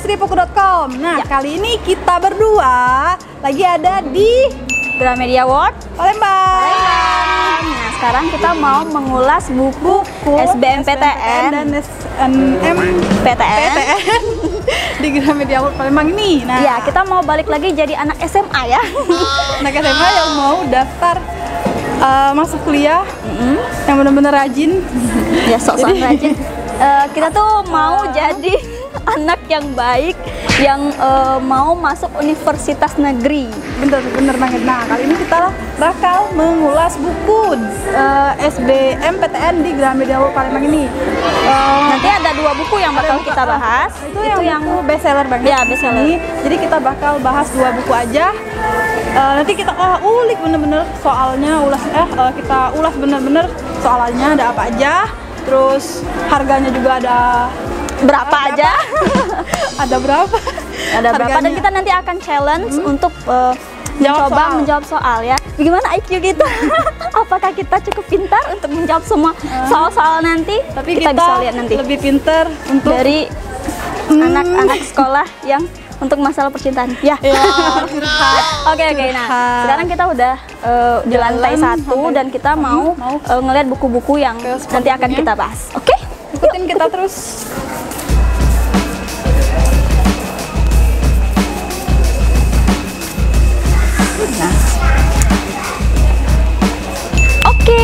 istripuku.com. Nah, kali ini kita berdua lagi ada di Gramedia World Palembang. Nah, sekarang kita mau mengulas buku SBMPTN dan SNMPTN di Gramedia World Palembang ini. Nah, ya, kita mau balik lagi jadi anak SMA ya. anak SMA yang mau daftar masuk kuliah, yang benar-benar rajin. Ya, sok-sok rajin. Kita tuh mau jadi anak yang baik, yang mau masuk universitas negeri. Bener banget. Nah, kali ini kita bakal mengulas buku SBMPTN di Gramedia World Palembang ini. Nanti ada 2 buku yang bakal kita bahas. Itu yang best seller banget. Ya, best seller. Jadi kita bakal bahas 2 buku aja. Nanti kita ulik bener-bener soalnya, kita ulas bener-bener soalnya ada apa aja. Terus harganya juga ada berapa aja? Ada berapa? Ada berapa? Dan kita nanti akan challenge untuk menjawab soal ya. Bagaimana IQ kita? Apakah kita cukup pintar untuk menjawab semua soal-soal nanti? Tapi kita bisa lihat nanti. Lebih pintar untuk dari anak-anak sekolah yang untuk masalah percintaan. Ya. Oke. Nah, sekarang kita udah di lantai 1 dan kita mau ngeliat buku-buku yang nanti akan kita bahas. Oke? Ikutin kita terus. Nah. Oke.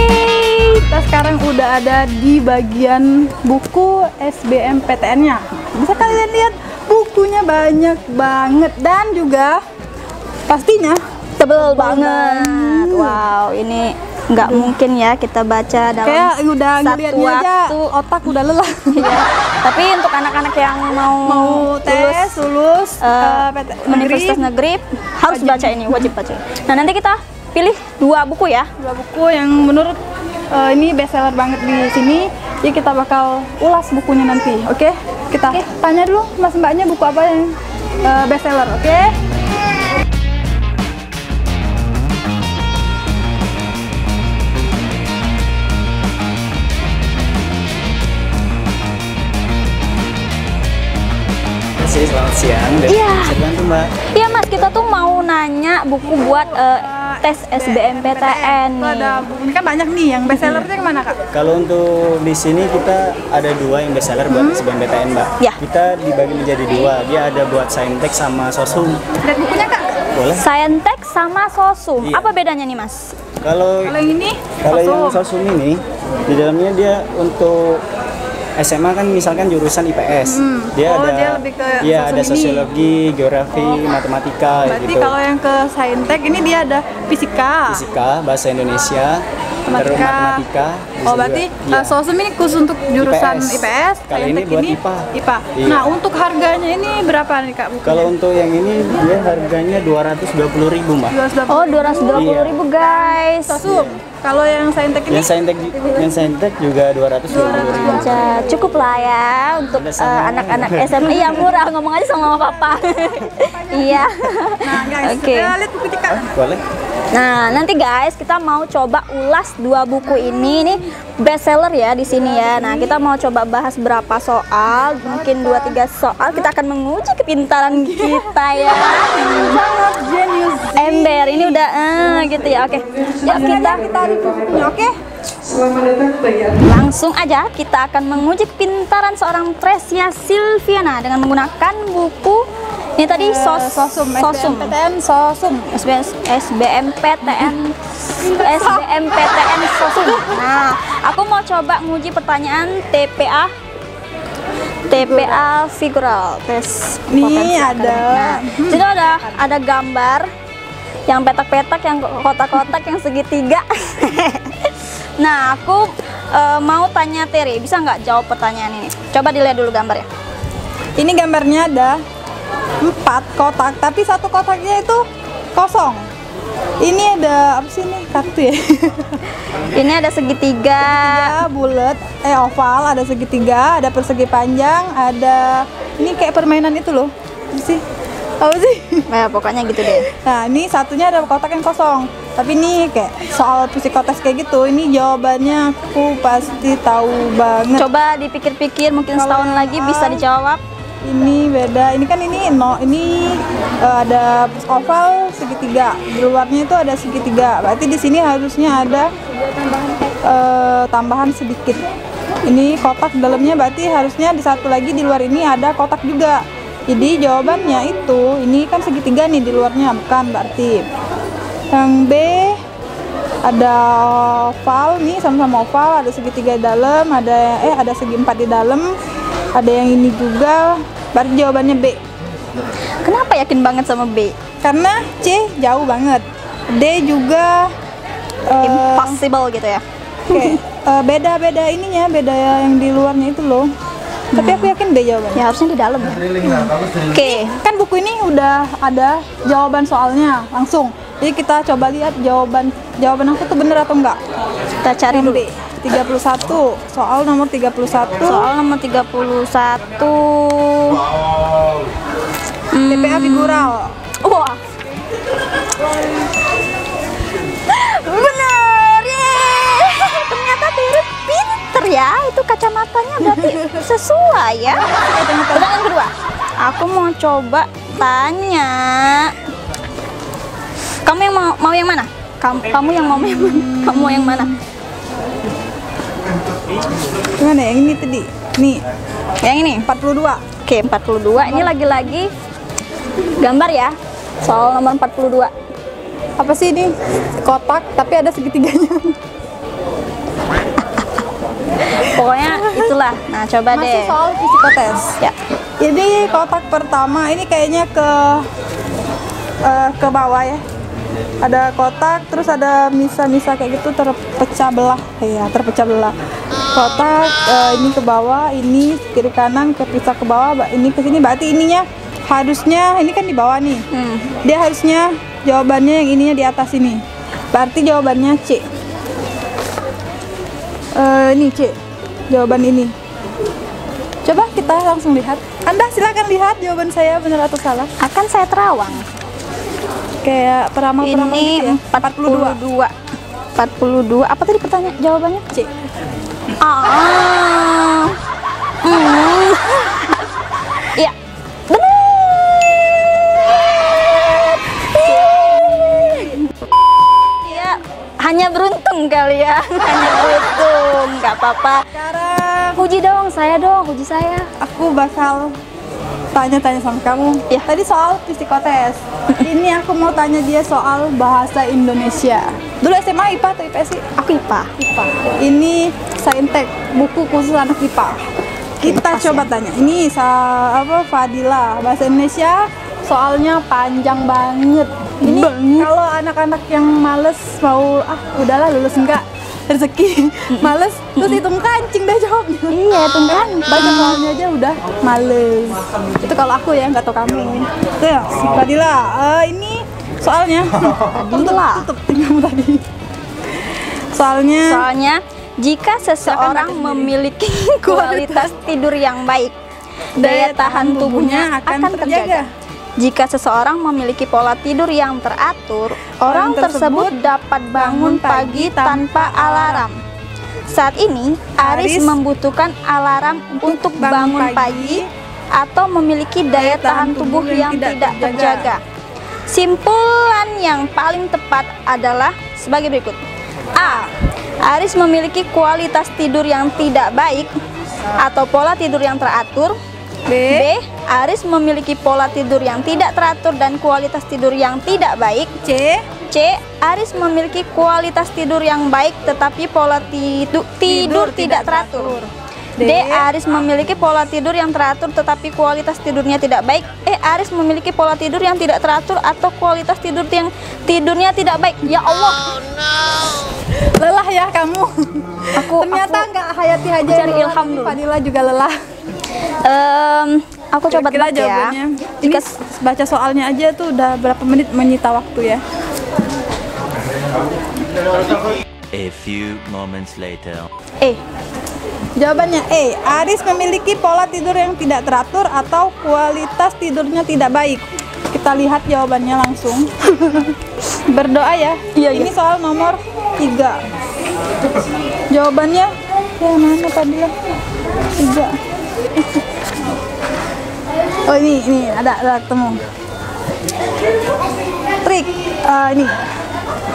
Kita sekarang udah ada di bagian buku SBMPTN-nya. Bisa kalian lihat bukunya banyak banget dan juga pastinya tebel banget. Wow, ini nggak mungkin ya kita baca dalam kayak udah satu ngeliatnya aja otak udah lelah. Ya. Tapi untuk anak-anak yang mau lulus universitas negeri harus baca ini, wajib baca. Nah, nanti kita pilih 2 buku ya. 2 buku yang menurut ini best seller banget di sini. Jadi kita bakal ulas bukunya nanti. Oke? Kita tanya dulu Mas Mbaknya buku apa yang best seller, oke? Selamat siang. Iya. Bisa bantu, Mbak? Iya, Mas, kita tuh mau nanya buku buat tes SBMPTN nih. Ada buku ini kan banyak nih, yang best sellernya kemana, Kak? Kalau untuk di sini kita ada 2 yang best seller buat SBMPTN, Mbak. Ya. Kita dibagi menjadi 2. Dia ada buat Saintek sama Sosum. Lihat bukunya, Kak. Boleh? Saintek sama Sosum. Iya. Apa bedanya nih, Mas? Kalau Kalau yang ini, yang Sosum ini di dalamnya dia untuk SMA kan misalkan jurusan IPS. Dia lebih ke ada Sosum ini. sosiologi, geografi, matematika berarti gitu. kalau yang ke Saintek ini dia ada fisika, Bahasa Indonesia, terus matematika. bisa berarti juga. Iya. Sosum ini khusus untuk jurusan IPS, Kali ini Saintek buat ini IPA. Iya. Nah, untuk harganya ini berapa nih, Kak, bukunya? Kalau untuk yang ini dia harganya 220.000, Mbak. 220. Oh, 220.000 guys. Sosum. Kalau yang Saintek ini Yang Saintek juga 220.000. Ya, cukup lah ya untuk Ada sama anak-anak SMA. Iya, murah, ngomong aja sama mama papa. Iya. Nah, guys, Oke. kita lihat buku Kak. Boleh? Nah, nanti guys kita mau coba ulas 2 buku ini best seller ya di sini ya. Nah, kita mau coba bahas berapa soal, mungkin 2-3 soal. Kita akan menguji kepintaran kita ya. Sangat jenius. Ember ini udah gitu ya. Oke. Yuk kita review bukunya, oke? langsung aja kita akan menguji kepintaran seorang Tresia Silviana dengan menggunakan buku ini tadi Sosum. SBMPTN Sosum. SBMPTN Sosum. Nah, aku mau coba nguji pertanyaan TPA figural tes Nih ada. Nah, itu ada gambar yang petak-petak, yang kotak-kotak, yang segitiga. Nah, aku mau tanya Terry, bisa nggak jawab pertanyaan ini? Coba dilihat dulu gambarnya. Ini gambarnya ada 4 kotak, tapi 1 kotaknya itu kosong. Ini ada apa sih ini? Kartu ya? Ini ada segitiga. Bulat, oval, ada segitiga, ada persegi panjang, ada ini kayak permainan itu loh. Apa sih? Nah, pokoknya gitu deh. Nah, ini satunya ada kotak yang kosong. Tapi ini kayak soal psikotes kayak gitu. Ini jawabannya aku pasti tahu banget. Coba dipikir-pikir, mungkin setahun lagi bisa dijawab. ini beda. Ini kan ini ada oval segitiga. Di luarnya itu ada segitiga. Berarti di sini harusnya ada tambahan sedikit. Ini kotak dalamnya, berarti harusnya di satu lagi di luar ini ada kotak juga. Jadi jawabannya itu ini kan segitiga nih di luarnya, bukan berarti. Yang B ada oval nih, sama-sama oval, ada segitiga di dalam, ada segi empat di dalam, ada yang ini juga. Berarti jawabannya B. Kenapa yakin banget sama B? Karena C jauh banget, D juga Impossible gitu ya. Oke, beda ininya, beda yang di luarnya itu loh. Tapi aku yakin B jawabannya. Ya harusnya di dalam ya. Oke. Kan buku ini udah ada jawaban soalnya langsung. Jadi kita coba lihat jawaban aku tuh bener atau enggak. Kita cari dulu. 31, soal nomor 31. Soal nomor 31. TPA figural. Wah. Bener. Yeay. Ternyata Tirip pinter ya. Itu kacamatanya berarti sesuai ya. Pertanyaan kedua. Aku mau coba tanya. Kamu yang mau yang mana? Kamu yang mau yang mana? Kamu mau yang mana? Gimana yang ini tadi? Nih. Yang ini 42. Oke, 42. Ini lagi-lagi gambar ya. Soal nomor 42. Apa sih ini? Kotak tapi ada segitiganya. Pokoknya itulah. Nah, coba Masih deh. soal psikotes. Ya. Jadi kotak pertama ini kayaknya ke bawah ya. Ada kotak, terus ada misa-misa kayak gitu terpecah belah, ya terpecah belah. Kotak ini ke bawah, ini kiri kanan kepisah ke bawah, ini ke sini. Berarti ininya harusnya ini kan di bawah nih. Dia harusnya jawabannya yang ininya di atas ini. Berarti jawabannya C. Ini C. Jawaban ini. Coba kita langsung lihat. Anda silakan lihat jawaban saya benar atau salah. Akan saya terawang. Kayak peramal-peramal gitu ya. 42. Apa tadi pertanyaan jawabannya? C. Iya. Benar. Ya, hanya beruntung kali ya. Hanya beruntung, nggak apa-apa. Sekarang Puji dong, puji saya. aku bakal tanya-tanya sama kamu. Ya. Tadi soal psikotes. Ini aku mau tanya dia soal bahasa Indonesia. Dulu SMA IPA atau IPS sih? Aku IPA. IPA. Ini Saintek, buku khusus anak IPA. Kita coba tanya. Ini Fadila, bahasa Indonesia soalnya panjang banget. Ini kalau anak-anak yang males mau udahlah lulus enggak rezeki males terus hitung kancing deh jawabnya. Iya, hitung kancing. Baca soalnya aja udah males. Itu kalau aku ya, nggak tahu kamu. Tuh ya, si Fadila. Ini soalnya Fadila. tutup tinggal tadi. Soalnya jika seseorang memiliki kualitas tidur yang baik, daya tahan tubuhnya akan terjaga. Jika seseorang memiliki pola tidur yang teratur, orang tersebut dapat bangun pagi tanpa alarm. Saat ini, Aris membutuhkan alarm untuk bangun pagi atau memiliki daya tahan tubuh yang tidak terjaga. Simpulan yang paling tepat adalah sebagai berikut. A. Aris memiliki kualitas tidur yang tidak baik atau pola tidur yang teratur. B. Aris memiliki pola tidur yang tidak teratur dan kualitas tidur yang tidak baik. C. Aris memiliki kualitas tidur yang baik tetapi pola tidur tidak teratur. D. Aris memiliki pola tidur yang teratur tetapi kualitas tidurnya tidak baik. E. Aris memiliki pola tidur yang tidak teratur atau kualitas tidur yang tidurnya tidak baik. Ya Allah. Lelah ya kamu. Ternyata nggak Hayati aja cari ilham dulu. Fadila juga lelah. Aku coba kira tebak ya. jawabannya. Jika baca soalnya aja tuh udah berapa menit menyita waktu ya. A few moments later. Jawabannya E. Aris memiliki pola tidur yang tidak teratur atau kualitas tidurnya tidak baik. Kita lihat jawabannya langsung. Berdoa ya. Ini soal nomor 3. Jawabannya ya mana tadi ya? 3. Oh ini ada ketemu. Trik ini.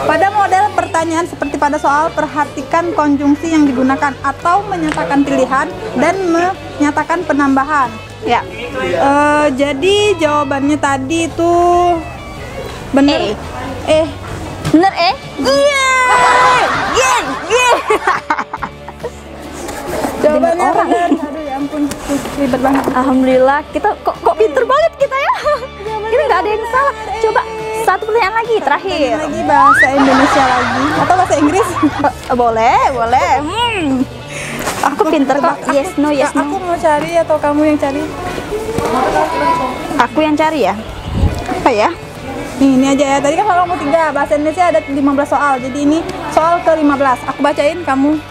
Pada model pertanyaan seperti pada soal, perhatikan konjungsi yang digunakan atau menyatakan pilihan dan menyatakan penambahan. Ya. Jadi jawabannya tadi itu bener. Bener Iya. Jawabannya bener. Aduh ya ampun, ribet banget. Alhamdulillah, kita kok pinter banget kita ya. Kita nggak ada yang salah. Coba satu pertanyaan lagi terakhir. Lagi bahasa Indonesia lagi atau bahasa Inggris? Boleh. Aku pinter kok. Yes no. Aku mau cari atau kamu yang cari? Aku yang cari ya. Apa ya? Ini aja ya. Tadi kan kalau kamu 3 bahasa Indonesia ada 15 soal. Jadi ini soal ke-15. Aku bacain, Kamu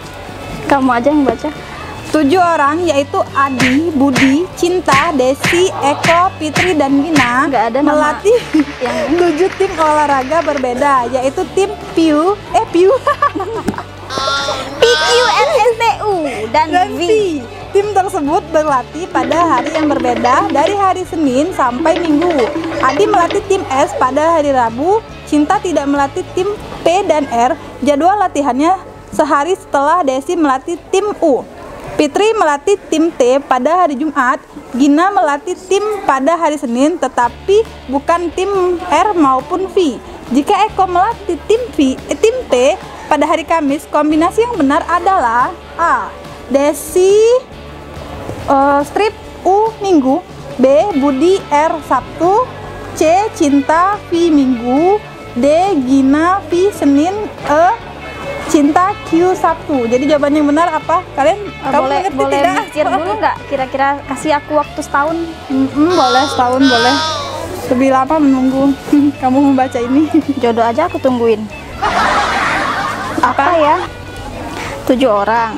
aja yang baca. 7 orang yaitu Adi, Budi, Cinta, Desi, Eko, Fitri, dan Gina Nggak ada nama melatih yang 7 tim olahraga berbeda, yaitu tim PIU PQNSTU dan dan V. V. Tim tersebut berlatih pada hari yang berbeda dari hari Senin sampai Minggu. Adi melatih tim S pada hari Rabu, Cinta tidak melatih tim P dan R. Jadwal latihannya sehari setelah Desi melatih tim U. Fitri melatih tim T pada hari Jumat, Gina melatih tim pada hari Senin tetapi bukan tim R maupun V. Jika Eko melatih tim T pada hari Kamis, kombinasi yang benar adalah A. Desi strip U Minggu, B. Budi R Sabtu, C. Cinta V Minggu, D. Gina V Senin, E. Cinta Q Sabtu. Jadi jawaban yang benar apa? Kamu mengerti boleh tidak? mikir dulu nggak? Kira-kira kasih aku waktu setahun. Boleh, setahun boleh. Lebih lama menunggu kamu membaca ini. Jodoh aja aku tungguin. Apa ya? 7 orang.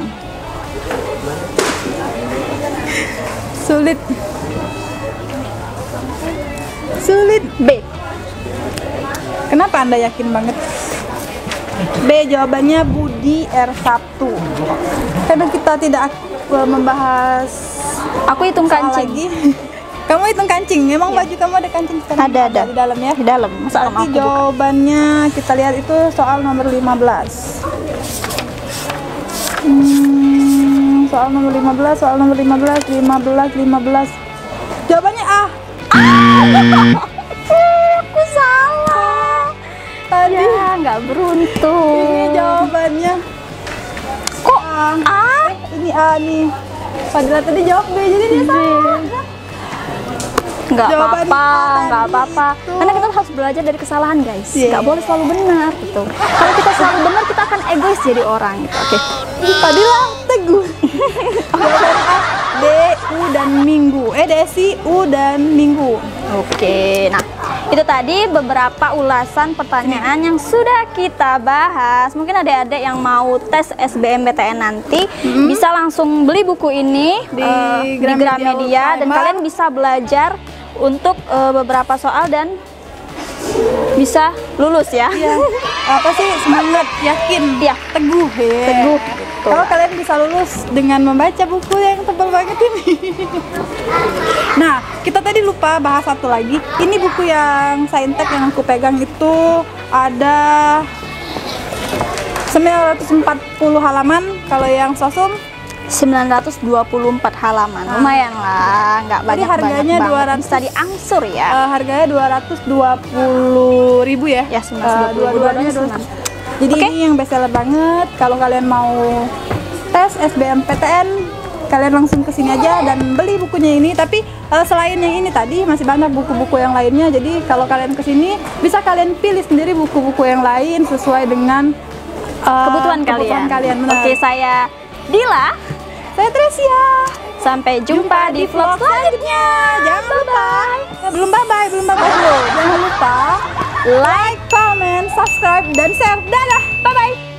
Sulit. B. Kenapa Anda yakin banget? B, jawabannya Budi R Sabtu. Karena kita tidak membahas Aku hitung soal kancing. lagi. Kamu hitung kancing. Memang baju kamu ada kancing sekarang? Ada. Di dalam ya? Di dalam. Masa Berarti aku buka? jawabannya kita lihat itu soal nomor 15. Soal nomor 15. Jawabannya A. Aku salah. Tadi Ya, nggak beruntung. ini jawabannya. Kok A? Ini A nih. Padahal tadi jawab B, jadi dia salah. Nggak Jawabannya apa-apa. itu. Karena kita harus belajar dari kesalahan, guys. Iya. Nggak boleh selalu benar gitu. Kalau kita selalu benar, kita akan egois jadi orang gitu. Oke. Padahal teguh. Jawaban A, D, U, dan Minggu. Desi, U, dan Minggu. Oke, nah itu tadi beberapa ulasan pertanyaan yang sudah kita bahas. Mungkin adik-adik yang mau tes SBMPTN nanti bisa langsung beli buku ini Di di Gramedia Gramedia dan Ultima. kalian bisa belajar untuk beberapa soal dan bisa lulus ya. Iya. Apa sih, semangat, yakin, Iya. teguh. Teguh. Kalau kalian bisa lulus dengan membaca buku yang tebal banget ini. Nah, kita tadi lupa bahas satu lagi. Ini buku yang Saintek yang aku pegang itu ada 940 halaman. Kalau yang Sosum 924 halaman, lumayan lah, nggak Tadi banyak-banyak harganya banget. 200. Bisa diangsur ya. harganya 220.000 ya. Ya, 920. Dua-duanya Dua-duanya 200. Jadi Oke. ini yang bestseller banget. Kalau kalian mau tes SBMPTN, kalian langsung ke sini aja dan beli bukunya ini. Tapi selain yang ini tadi masih banyak buku-buku yang lainnya. Jadi kalau kalian ke sini bisa kalian pilih sendiri buku-buku yang lain sesuai dengan Kebutuhan kalian. Benar. Oke, saya Dila. Saya Tresia. Sampai jumpa di vlog selanjutnya. Jangan lupa. Belum bye-bye dulu. Jangan lupa like, comment, subscribe, dan share. Dadah. Bye-bye.